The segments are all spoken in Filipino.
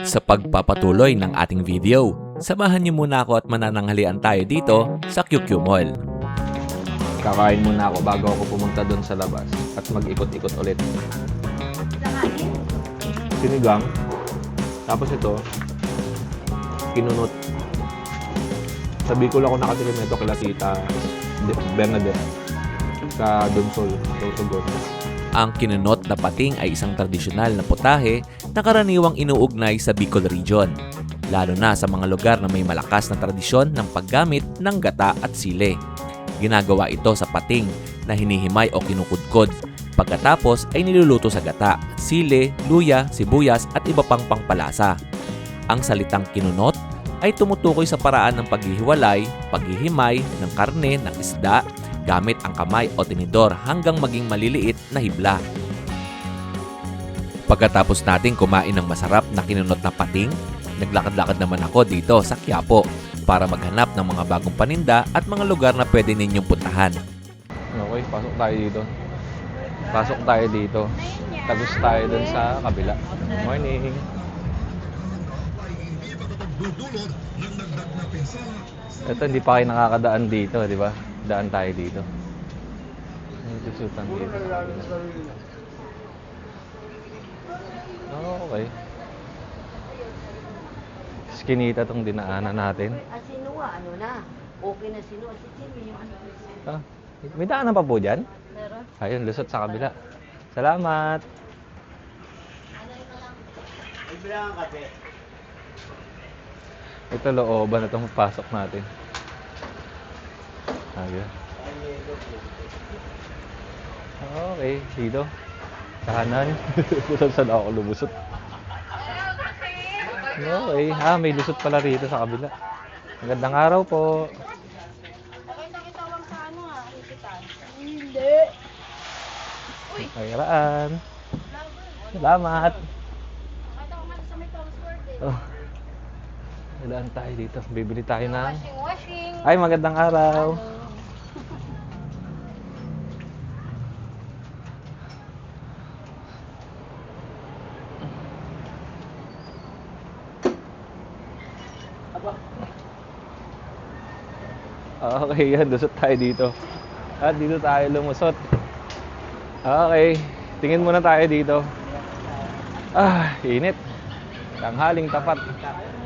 Sa pagpapatuloy ng ating video, samahan niyo muna ako at manananghalian tayo dito sa QQ Mall. Kakain muna ako bago ako pumunta doon sa labas at mag-ikot-ikot ulit. Sinigang. Tapos ito, kinunot. Sa Bicol ako nakatikim nito kila Tita Bernadette sa Donsol, Sorsogon. Ang kinunot na pating ay isang tradisyonal na putahe na karaniwang inuugnay sa Bicol Region, lalo na sa mga lugar na may malakas na tradisyon ng paggamit ng gata at sili. Ginagawa ito sa pating na hinihimay o kinukudkod. Pagkatapos ay niluluto sa gata, sili, luya, sibuyas at iba pang pangpalasa. Ang salitang kinunot ay tumutukoy sa paraan ng paghihiwalay, paghihimay ng karne ng isda gamit ang kamay o tinidor hanggang maging maliliit na hibla. Pagkatapos nating kumain ng masarap na kinunot na pating, naglakad-lakad naman ako dito sa Quiapo para maghanap ng mga bagong paninda at mga lugar na pwede ninyong puntahan. Okay, pasok tayo dito. Pasok tayo dito. Tagos tayo dun sa kabila. Morning. Ito, hindi pa kayo nakakadaan dito, di ba? Daan tayo dito. Susutan dito. Okay. Skinita tong dinaanan natin. Asinua, ano na? Okay na sinua. Sino yung ano? Ah, may daanan pa po dyan? Meron? Ayun, lusot sa kabila. Salamat! Ito looban na itong pasok natin. Ayun. Okay, dito. Kahanan. Kung saan ako lumusot. Okay, may lusot pala rito sa kabila. Magandang araw po. Nakita-kitawang sa ano ha? Hindi. Kairaan. Salamat. Nakita ko man sa may Thomasworth eh. Oh. Ilaan tayo dito. Bibili tayo ng... Washing. Ay, magandang araw. Okay, yan. Lusot tayo dito. At dito tayo lumusot. Okay. Tingin muna tayo dito. Init. Tanghaling tapat.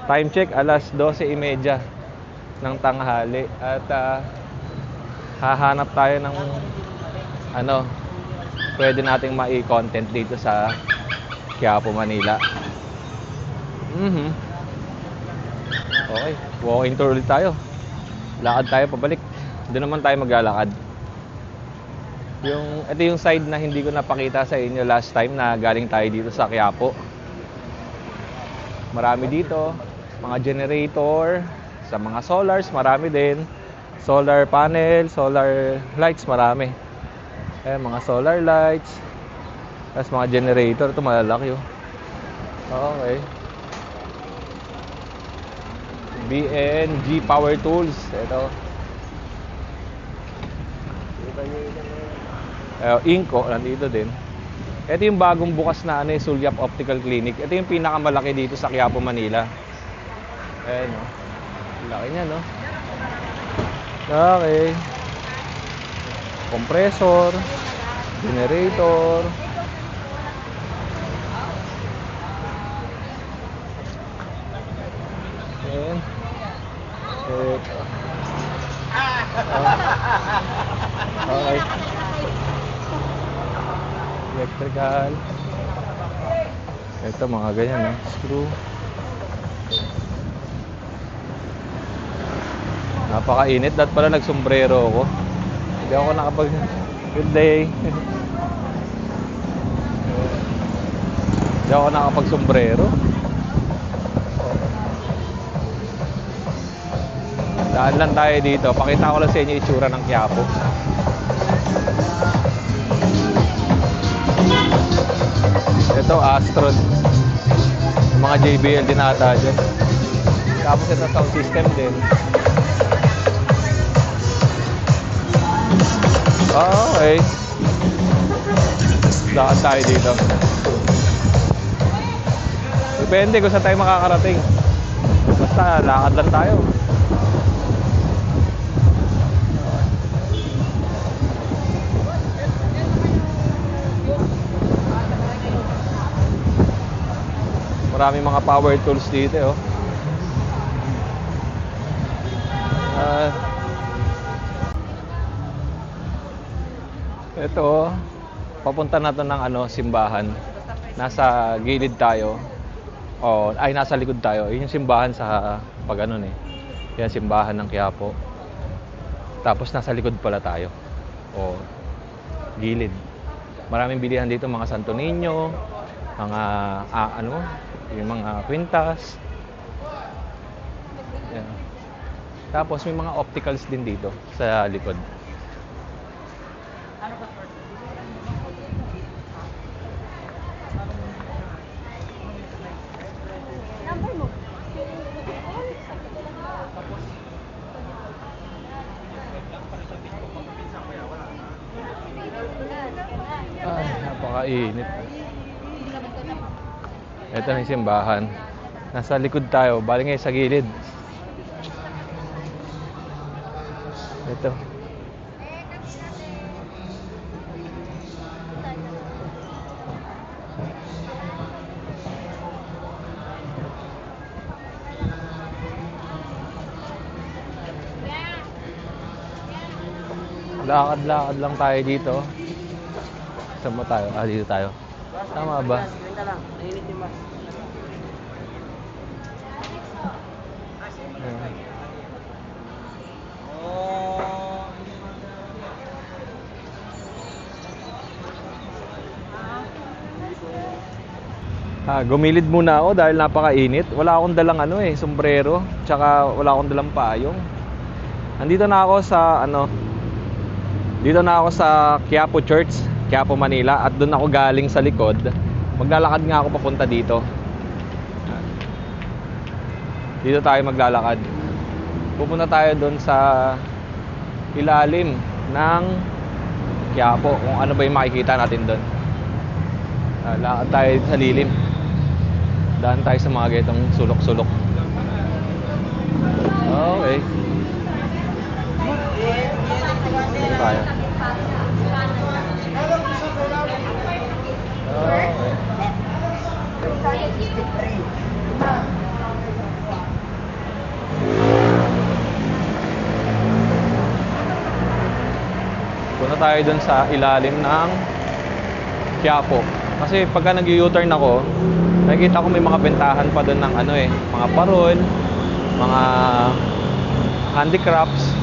Time check, alas 12:30 ng tanghali. At hahanap tayo ng pwede nating mai-content dito sa Quiapo, Manila. Okay, walking tour ulit tayo. Lakad tayo pabalik. Doon naman tayo maglalakad. Ito yung side na hindi ko napakita sa inyo last time na galing tayo dito sa Quiapo. Marami dito. Mga generator. Sa mga solars, marami din. Solar panel, solar lights, marami. Mga solar lights. Tapos mga generator. Ito malalaki oh. Okay. BNG Power Tools. Ito. Inco, nandito din. Ito yung bagong bukas na Sulyap Optical Clinic. Ito yung pinakamalaki dito sa Quiapo, Manila. Ayan o. Laki niya, no? Okay. Compressor. Generator. Ayan. Ito. Okay. Electrical. Ito mga ganyan, no? Screw. Napakainit. Dapat pala nagsombrero ako. Hindi ako nakapag... Good day. Hindi ako nakapag-sombrero. Daan lang tayo dito. Pakita ko lang sa inyo itsura ng Quiapo. Ito, Astron. Yung mga JBL din ata dyan. Tapos ito, sound system din. Okay. Lakad tayo dito. Depende kung saan tayo makakarating. Basta lakad lang tayo. Maraming mga power tools dito, oh. Ito, papunta na to ng simbahan. Nasa gilid tayo. Nasa likod tayo. Yun yung simbahan sa Yan, simbahan ng Quiapo. Tapos nasa likod pala tayo. Gilid. Maraming bilihan dito, mga Santo Niño, mga yung mga kwintas. Yan. Tapos may mga opticals din dito sa likod. Ay, napakainit. Ito na yung simbahan. Nasa likod tayo, bali ngayon sa gilid. Ito. Lakad-lakad lang tayo dito. Saan ba tayo? Dito tayo. Tama ba? Gumilid muna ako dahil napakainit. Wala akong dalang sombrero, tsaka wala akong dalang payong. Nandito na ako sa dito na ako sa Quiapo Church, Quiapo, Manila, at doon ako galing sa likod. Maglalakad nga ako papunta dito. Dito tayo maglalakad. Pupunta tayo doon sa ilalim ng Quiapo, kung ano ba yung makikita natin doon. Lakad tayo sa lilim. Daan tayo sa mga ganitong sulok-sulok. Okay. Dito tayo. Okay. Punta tayo dun sa ilalim ng Quiapo. Kasi pagka nag-U-turn ako, nakikita ko may mga bentahan pa dun ng mga parol, mga handicrafts.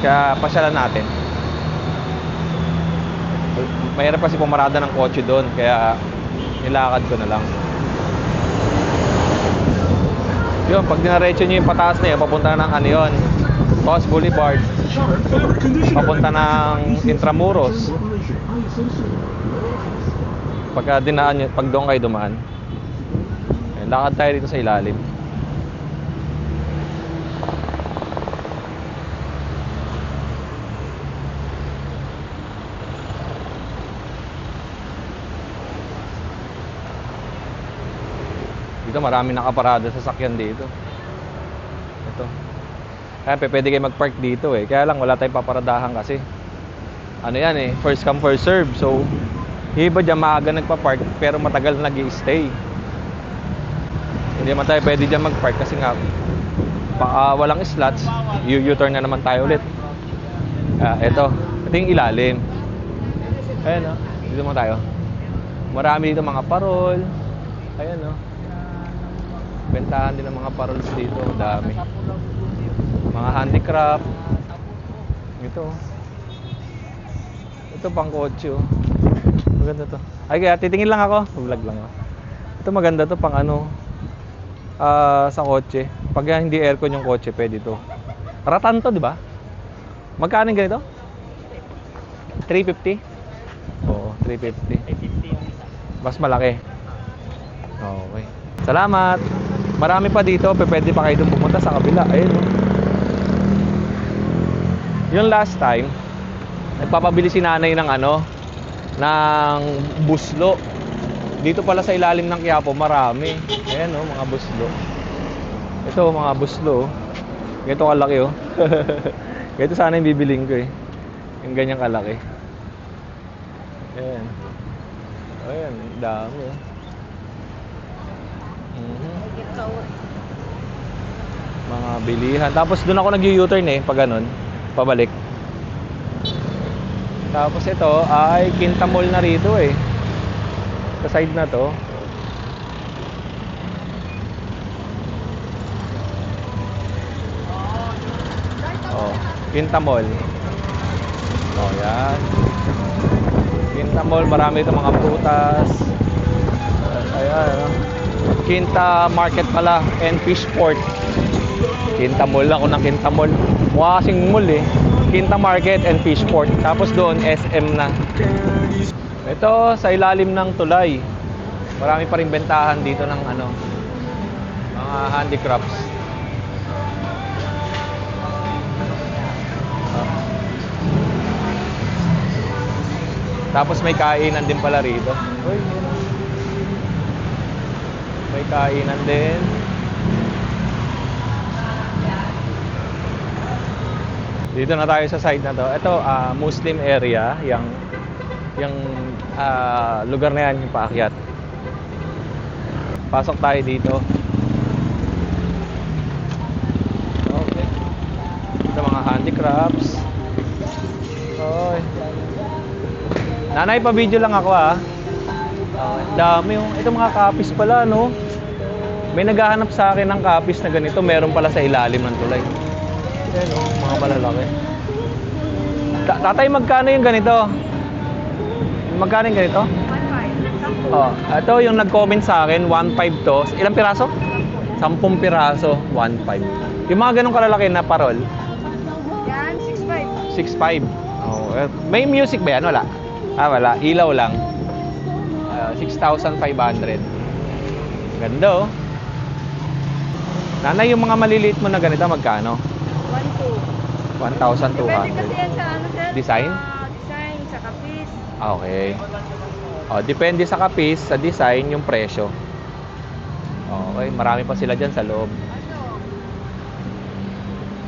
Kaya pasyalan natin. Mahirap kasi pumarada ng kotse doon, kaya nilakad ko na lang. Yun, pag dinaretso nyo yung pataas na yun, papunta na ng yun, Ross Boulevard, papunta ng Intramuros. Pagka dinaan nyo, pag doon kayo dumaan, lakad tayo dito sa ilalim. Dito marami nakaparada sa sasakyan dito. Ito. Kaya pwede kayo mag-park dito Kaya lang wala tayong paparadahan kasi yan first come first serve. So iba dyan maaga nagpa-park pero matagal nag-i-stay. Hindi naman tayo pwede dyan mag-park kasi nga walang slots. U-turn na naman tayo ulit. Ito yung ilalim. Ayan dito naman tayo. Marami dito mga parol. Ayan bentahan din ng mga parols dito, dami. Mga handicraft. Ito pang kotse Maganda to. Kaya titingin lang ako, vlog lang ako. Ito maganda to pang sa kotse. Pag hindi aircon yung kotse, pwede to. Ratan to, di ba? Magkano ganito? 350? Oo, 350. Mas malaki. Okay. Salamat. Marami pa dito, pwede pa kayo doon pumunta sa kabila. Ayun Yung last time, nagpapabili si nanay ng ng buslo. Dito pala sa ilalim ng Quiapo, marami. Ayan oh, mga buslo. Ito, mga buslo. Ganito kalaki oh. Ganito sana yung bibiling ko eh. Yung ganyang kalaki. Ayan. Ayan, dami oh. Mga bilihan. Tapos doon ako nag-U-turn eh, pag ganun. Pabalik. Tapos ito ay Quinta Mall na rito eh. Sa side na to. Oh, Quinta Mall. Oh, yan. Quinta Mall, marami itong mga prutas. Ayan, oh. Quinta Market pala and Fishport. Quinta Mall ako ng Quinta Mall. Mukha kasing mall eh. Quinta Market and Fishport. Tapos doon SM na. Ito sa ilalim ng tulay. Marami pa ring bentahan dito ng ano, mga handicrafts. Tapos may kainan din pala rito. Uy, may kainan din. Dito na tayo sa side na to. Ito, Muslim area. Yung lugar na yan, yung paakyat. Pasok tayo dito. Okay. Ito mga handicrafts. Oy. Nanay, pa-video lang ako ah. Dami yung ito mga kapis pala no. May naghahanap sa akin ng kapis na ganito, meron pala sa ilalim ng tulay. Ayan oh, mga malalaki. Tatay, magkano yung ganito? Magkano yung ganito? 1.5. Oh, ito yung nag-comment sa akin, 1.5 to. Ilang piraso? 10 piraso, 1.5. Yung mga ganong kalalaki na parol? Yan, 6.5. 6.5. Oh, may music ba yan? Wala. Wala. Ilaw lang. 6,500. Ganda oh. Nanay, yung mga maliliit mo na ganito, magkano? 1,200. Depende kasi yan sa ano, sir? Design? Design, sa kapis. Okay. Oh, depende sa kapis, sa design, yung presyo. Okay, marami pa sila dyan sa loob. Ano?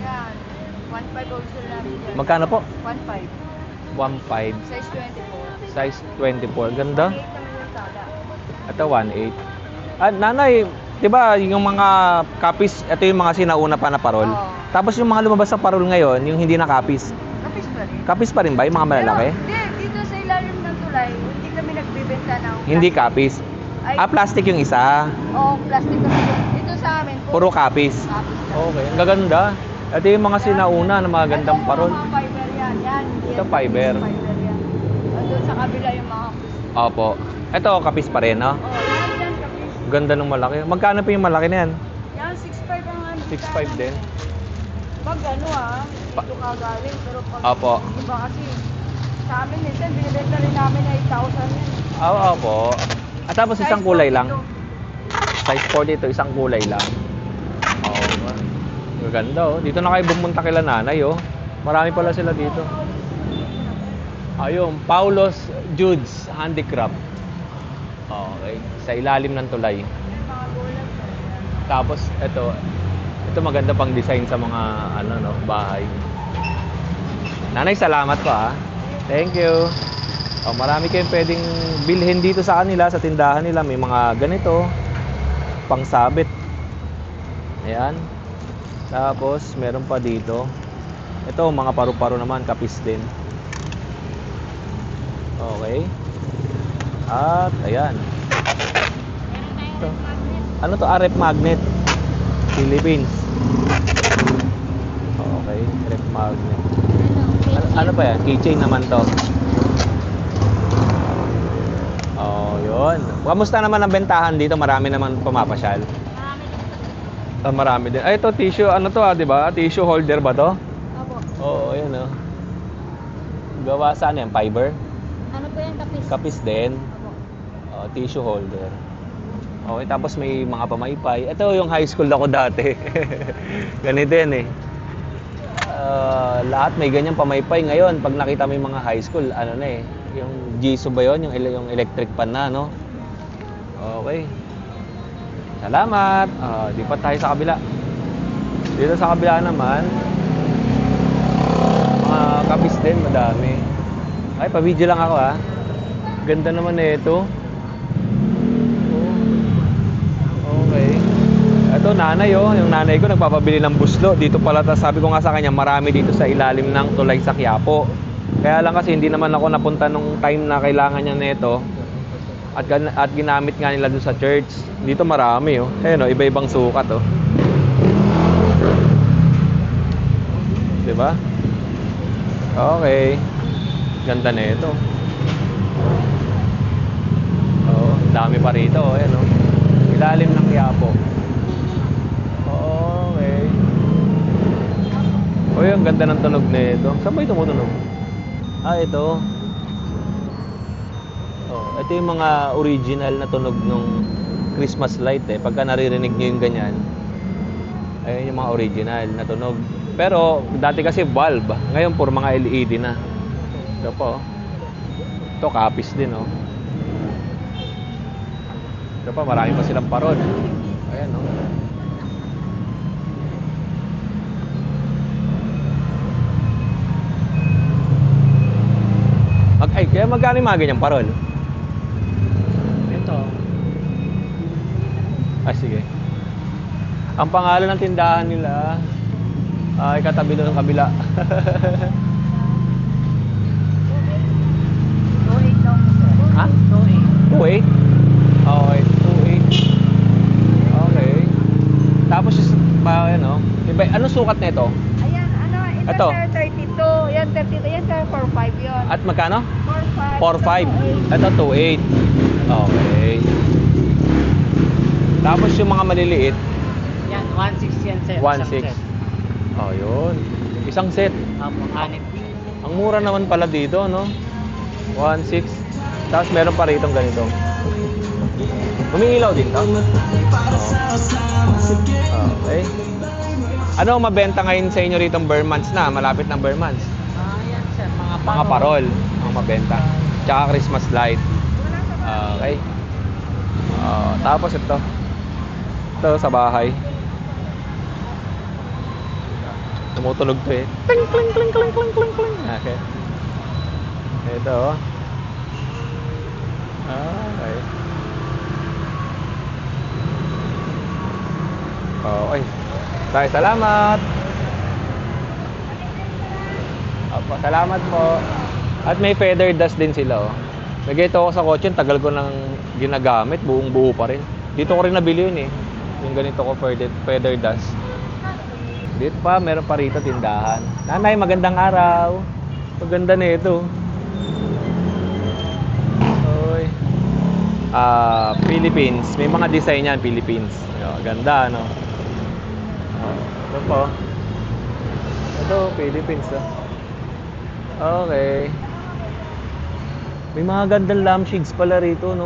Yan. 1.5 also namin yan. Magkano po? 1.5. 1.5. Size 24. Size 24. Ganda. 8 naman yung tala. Ito, 1.8. Nanay, di ba yung mga kapis, ito yung mga sinauna pa na parol. Oo. Tapos yung mga lumabas sa parol ngayon, yung hindi na kapis. Kapis pa rin. Kapis pa rin ba yung mga malalaki? Pero, hindi, dito sa ilalim ng tulay, hindi kami nagbibenta ng Hindi kapis. Ay, Plastic yung isa. Oo, plastic kasi. Dito sa amin, Puro kapis. kapis lang. Okay, ang gaganda. Ito yung mga sinauna na mga gandang parol. Ito, mga fiber yan. Yan. Ito, fiber. Fiber yan. Doon sa kabila yung mga kapis. Opo. Ito, kapis pa rin, no? Oo, yan dyan kapis. Ganda ng malaki. Magkano pa yung malaki na yan? Yan, 6.5 ang ano. 6.5 din. Pag ano dito ka galing. Pero pag Opo. iba kasi, sa amin minsan, binibenta rin namin na 8,000 yan. Opo. At tapos isang Size kulay 42. lang. Size 40 ito, isang kulay lang. Oo. Maganda oh. Dito na kayo bumunta kila nanay oh. Marami pala sila dito. Ayun, Paulos Jude's Handicraft. Okay, sa ilalim ng tulay. Mga gulat. Tapos ito maganda pang design sa mga ano no, bahay. Nanay, salamat po ah. Thank you. Oh, marami kayong pwedeng bilhin dito sa kanila, sa tindahan nila. May mga ganito, pangsabit. Ayan. Tapos, meron pa dito. Ito, mga paru-paro naman, kapis din. Okay. At, ayan. Ito. Ano to? Rep magnet. Philippines. Okay, rep magnet. Ano pa yan? Keychain naman to. Oh, yun. Kamusta naman ang bentahan dito? Marami naman pumapasyal. Marami din. Ay, ito tissue. Ano to di ba? Tissue holder ba to? Opo. Oo, yun Gawa saan yan? Fiber? Ano po yung kapis? Kapis din. Opo. Tissue holder. Okay, tapos may mga pamaypay. Ito yung high school ako dati. Ganito din eh. Lahat may ganyan pamaypay. Ngayon, pag nakita mo yung mga high school, ano na eh. Yung Jisoo ba yun? Yung electric pan na, no? Okay. Salamat. Di pa tayo sa kabila. Dito sa kabila naman, mga kapis din, madami. Ay, pa-video lang ako Ganda naman na ito. Okay. Ito, nanay yung nanay ko nagpapabili ng buslo. Dito pala, sabi ko nga sa kanya, marami dito sa ilalim ng tulay sa Quiapo. Kaya lang kasi hindi naman ako napunta nung time na kailangan niya nito. At ginamit nga nila doon sa church. Dito marami Ayun iba-ibang sukat Diba? Okay. Ganda na ito. Dami pa rito Ayan ilalim ng Quiapo. Okay. Ang ganda ng tunog na ito. Saan ba ito tumutunog? Ito. Ito yung mga original na tunog ng Christmas light Pagka naririnig nyo yung ganyan, ayun yung mga original na tunog. Pero dati kasi bulb, ngayon puro mga LED na. Ito po. Ito kapis din Ito pa, marami pa silang parol. Ayan kaya magkano yung mga ganyang parol? Ito. Sige. Ang pangalan ng tindahan nila ay katabi doon ng kabila. 2.8 lang po, sir. Ha? 2.8. 2.8? Okay, 2.8. Okay. Tapos iba, anong sukat na ito? Ayan, Ito. sir, 32. Yan, 32. Yan, sir, 4.5 yun. At magkano? 4.5. 4.5. Ito 2.8. Okay. Tapos yung mga maliliit, Yan, 160 yan, sir. 1.6. Yun. Isang set. Hanip. Ang mura naman pala dito, 1.6. Tapos meron pa rito ganito. Umiilaw din to? Okay. Ano ang mabenta ngayon sa inyo rito Burmans na? Malapit ng Burmans. Yan, sir. Mga parol ang mabenta. Tsaka Christmas light. Okay. Tapos ito. Ito sa bahay. Tumutunog to Kling, kling, kling, kling, kling, kling, kling. Okay. Ito Okay. Okay. Tayo, salamat. Salamat po. At may feather dust din sila Nagito ako sa kotse, tagal ko nang ginagamit, buong buo pa rin. Dito ko rin nabili yun yung ganito ko feather dust. Dito pa, meron pa rito tindahan. Nanay, magandang araw. Maganda na ito. Philippines. May mga design yan, Philippines. Ganda, ito po. Ito, Philippines, Okay. May mga gandang lampshades pala rito,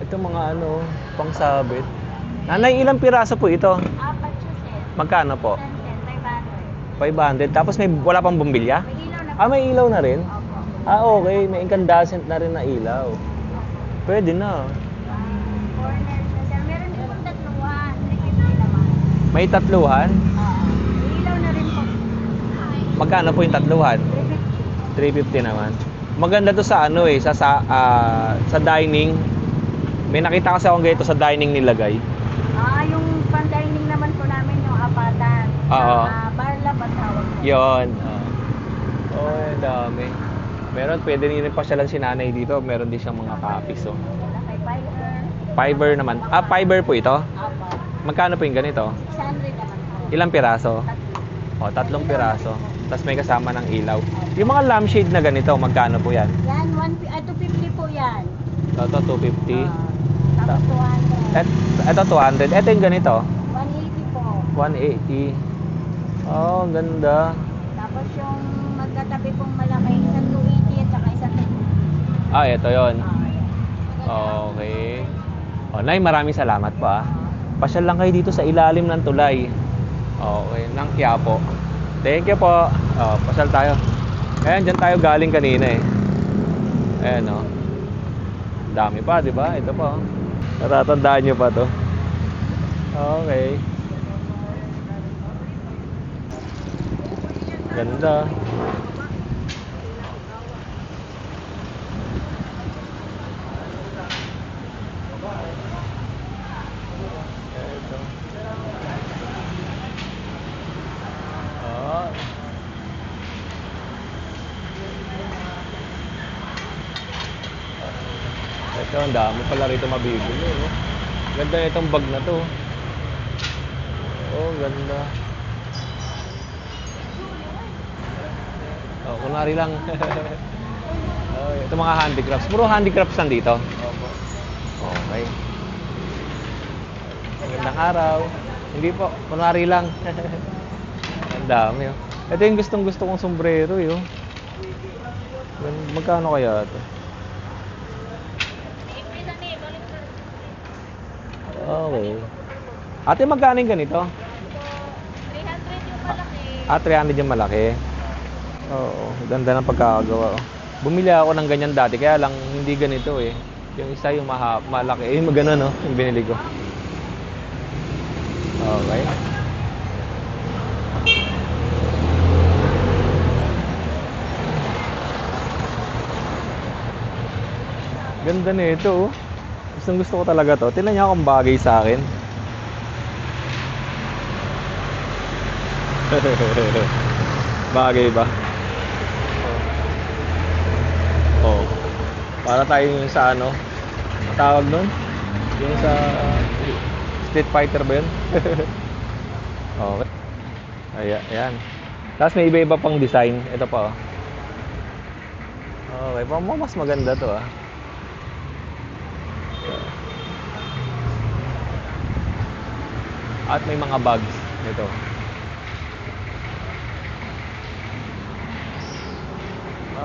Ito mga pangsabit. Nanay, ilang piraso po ito? 4 siya, sir. Magkano po? 500. 500. Tapos wala pang bumbilya? May ilaw na. May ilaw na rin? Opo. Okay. May incandescent na rin na ilaw. Pwede na. Corner siya, sir. Meron din pong 350 naman. May tatluhan? May ilaw na rin po. Magkano po yung tatluhan? 350. 350 naman. Maganda to sa sa dining. May nakita kasi akong ganito sa dining nilagay. Yung pan-dining naman po namin yung apatan. Oo. Barlap at tawag po. Yun. Dami. Meron, pwede rin pasyalan si nanay dito. Meron din siyang mga copies. Wala kay Fiverr. Fiber naman. Fiber po ito. Apo. Magkano po yung ganito? 600 naman po. Ilang piraso? 3 piraso. Tapos may kasama ng ilaw. Yung mga lampshade na ganito, magkano po yan? Yan, 250 po yan. Ito, 250. Tapos 200. Ito, 200. Ito yung ganito. 180 po. 180. Ang ganda. Tapos yung magkatabi pong malaki, isang 280 at saka isang 250. Ito yon. Yan. Okay. Nay, maraming salamat po Pasyal lang kayo dito sa ilalim ng tulay. Okay, ng Quiapo. Thank you po. Pasyal tayo. Ayan, dyan tayo galing kanina Ayan Dami pa, di ba? Ito po. Natatandaan nyo pa to? Okay. Ganda. Ito. Oh. Ito, ang dami pala rito mabibili. Oh. Ganda na itong bag na to. Oh, ganda. Oh, kunwari lang. Oh, ito mga handicrafts. Puro handicrafts nandito. Opo. Okay. Magandang araw. Hindi po, kunwari lang. Ang dami, oh. Ito yung gustong-gusto kong sombrero, eh, oh. Magkano kaya ito? Okay. Ate, magkano yung ganito? 300 yung malaki. 300 yung malaki. Oo, ganda ng pagkakagawa. Oh. Bumili ako ng ganyan dati, kaya lang hindi ganito eh. Yung isa yung malaki. Eh, magano no, yung binili ko. Okay. Ganda nito, oh. Gustong gusto ko talaga to. Tingnan niya kung bagay sa akin. Bagay ba? Oh. Para tayo yung sa ano, tawag nun? Yung sa Street Fighter ba yun? Okay. Ayan. Tapos may iba-iba pang design. Ito pa, oh. Okay, mas maganda to, ah. At may mga bags nito.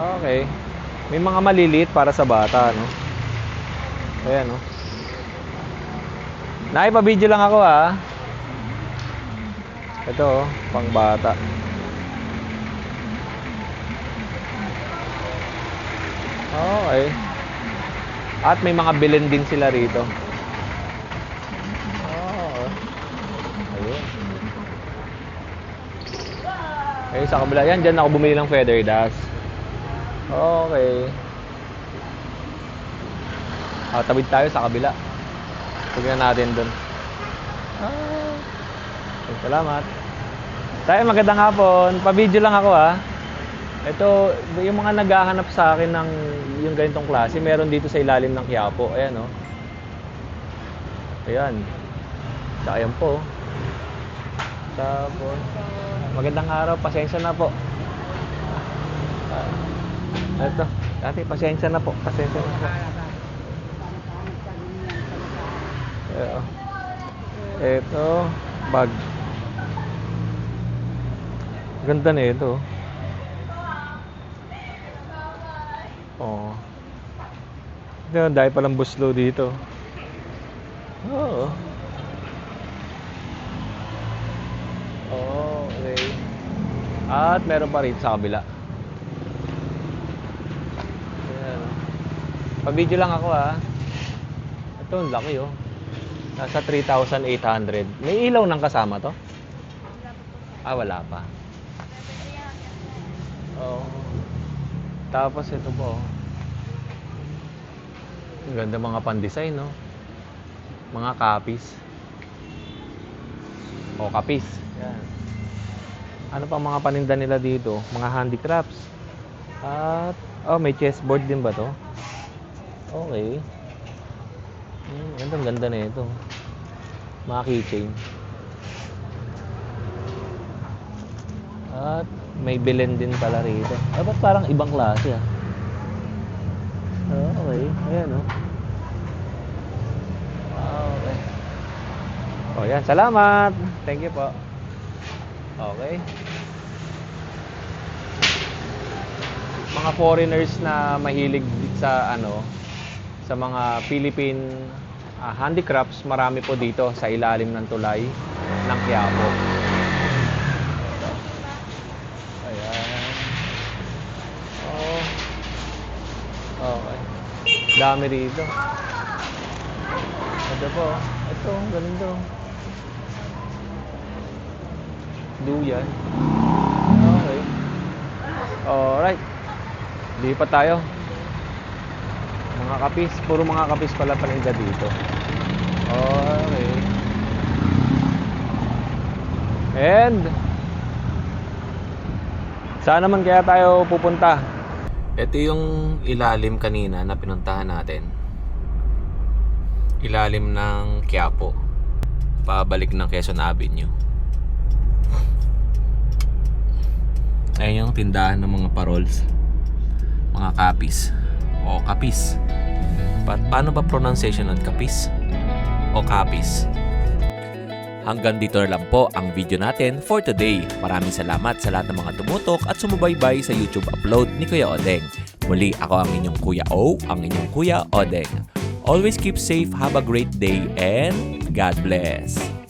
Okay. May mga maliliit para sa bata, no? Ayan, no? Nakipabideo lang ako, ah. Ito, oh, pang bata. Okay. At may mga bilin din sila rito. Oh. Ayun. Ayun sa kabila. Yan, dyan ako bumili ng feather dust. Okay. Tabid tayo sa kabila. Tignan natin dun. Salamat. Tayo, magandang hapon. Pa-video lang ako, ah. Ito, yung mga naghahanap sa akin ng yung ganitong klase, meron dito sa ilalim ng Quiapo. Ayan, oh. Ayan. Tsaka yan po. Tapos, magandang araw. Pasensya na po. Ito. Dati, pasensya na po. Pasensya na po. Ito. Bag. Ganda na ito. Oh. Dahil palang buslo dito. Oo. Oh, okay. At meron pa rin sa kabila. Ayan. Pa-video lang ako, ah. Ito, ang laki, oh. Nasa 3,800. May ilaw nang kasama to? Wala pa. Oh. Tapos ito po. Ang ganda mga pan-design, no? Mga copies. O, kapis. Yan. Ano pa mga paninda nila dito? Mga handicrafts. At, may chessboard din ba to? Okay. Ang ganda na ito. Mga keychain. At, may bilin din pala rito. Ba't parang ibang klase, ah? Okay. Ayan, oh. Okay. Oh, yan. Salamat. Thank you po. Okay. Mga foreigners na mahilig sa sa mga Philippine handicrafts, marami po dito sa ilalim ng tulay ng Quiapo. Okay. Dami rito. Ganda po. Ito, ang ganda. Duyan. Okay. Alright. Lipat tayo. Mga kapis. Puro mga kapis pala paninda dito. Okay. And saan naman kaya tayo pupunta? Ito yung ilalim kanina na pinuntahan natin. Ilalim ng Quiapo. Pabalik ng Quezon Avenue. Ayan yung tindahan ng mga parols. Mga kapis. O kapis. Paano ba pronunciation ng kapis? O kapis? Hanggang dito na lang po ang video natin for today. Maraming salamat sa lahat ng mga tumutok at sumubaybay sa YouTube upload ni Kuya Odeng. Muli ako ang inyong Kuya O, ang inyong Kuya Odeng. Always keep safe, have a great day, and God bless!